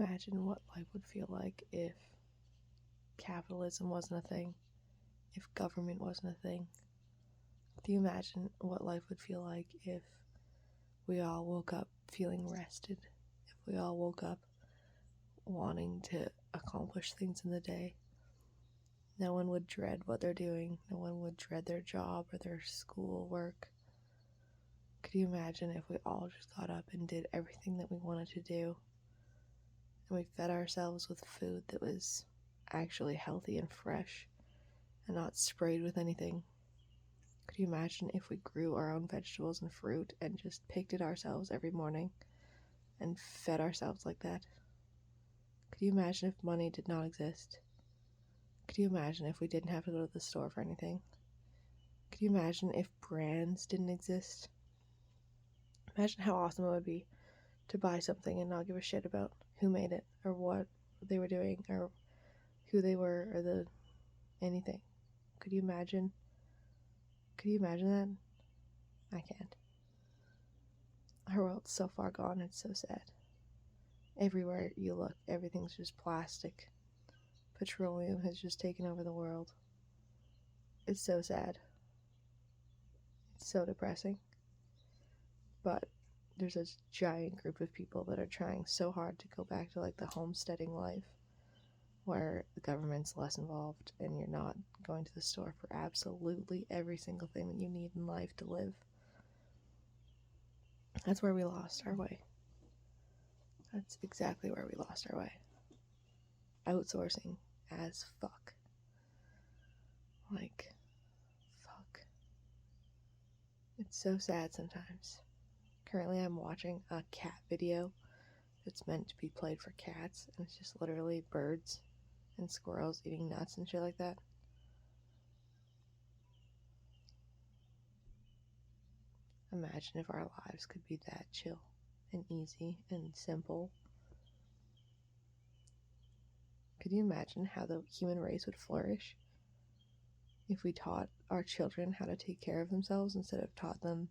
imagine what life would feel like if capitalism wasn't a thing? If government wasn't a thing? Do you imagine what life would feel like if we all woke up feeling rested? If we all woke up wanting to accomplish things in the day? No one would dread what they're doing. No one would dread their job or their school work. Could you imagine if we all just got up and did everything that we wanted to do? And we fed ourselves with food that was actually healthy and fresh and not sprayed with anything. Could you imagine if we grew our own vegetables and fruit and just picked it ourselves every morning and fed ourselves like that? Could you imagine if money did not exist? Could you imagine if we didn't have to go to the store for anything? Could you imagine if brands didn't exist? Imagine how awesome it would be to buy something and not give a shit about who made it or what they were doing or who they were or anything. Could you imagine? Could you imagine that? I can't. Our world's so far gone, it's so sad. Everywhere you look, everything's just plastic. Petroleum has just taken over the world. It's so sad. It's so depressing. But there's a giant group of people that are trying so hard to go back to like the homesteading life where the government's less involved and you're not going to the store for absolutely every single thing that you need in life to live. That's where we lost our way. That's exactly where we lost our way. Outsourcing as fuck. Like, fuck. It's so sad sometimes. Currently I'm watching a cat video that's meant to be played for cats, and it's just literally birds and squirrels eating nuts and shit like that. Imagine if our lives could be that chill and easy and simple. Could you imagine how the human race would flourish if we taught our children how to take care of themselves instead of taught them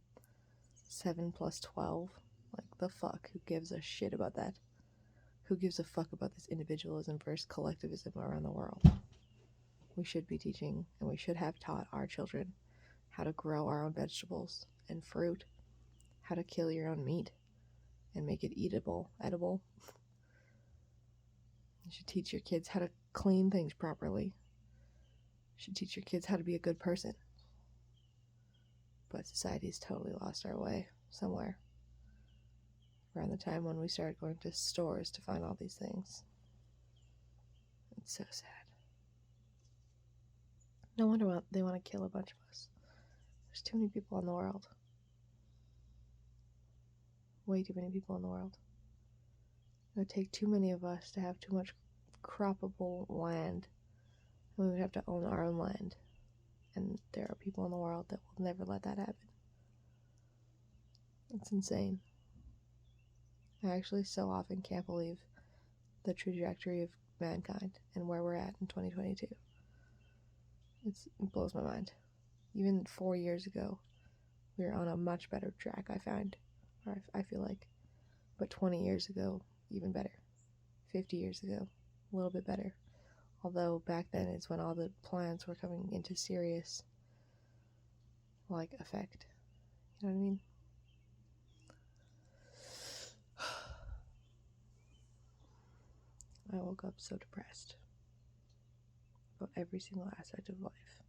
7 plus 12? Like, the fuck? Who gives a shit about that? Who gives a fuck about this individualism versus collectivism around the world? We should be teaching, and we should have taught our children how to grow our own vegetables and fruit, how to kill your own meat and make it edible. You should teach your kids how to clean things properly. You should teach your kids how to be a good person. But society's totally lost our way somewhere around the time when we started going to stores to find all these things. It's so sad. No wonder why they want to kill a bunch of us. There's too many people in the world. Way too many people in the world. It would take too many of us to have too much croppable land. And we would have to own our own land. And there are people in the world that will never let that happen. It's insane. I actually so often can't believe the trajectory of mankind and where we're at in 2022. It blows my mind. Even 4 years ago, we were on a much better track, I find. Or I feel like. But 20 years ago, even better. 50 years ago, a little bit better. Although back then is when all the plans were coming into serious, like, effect. You know what I mean? I woke up so depressed about every single aspect of life.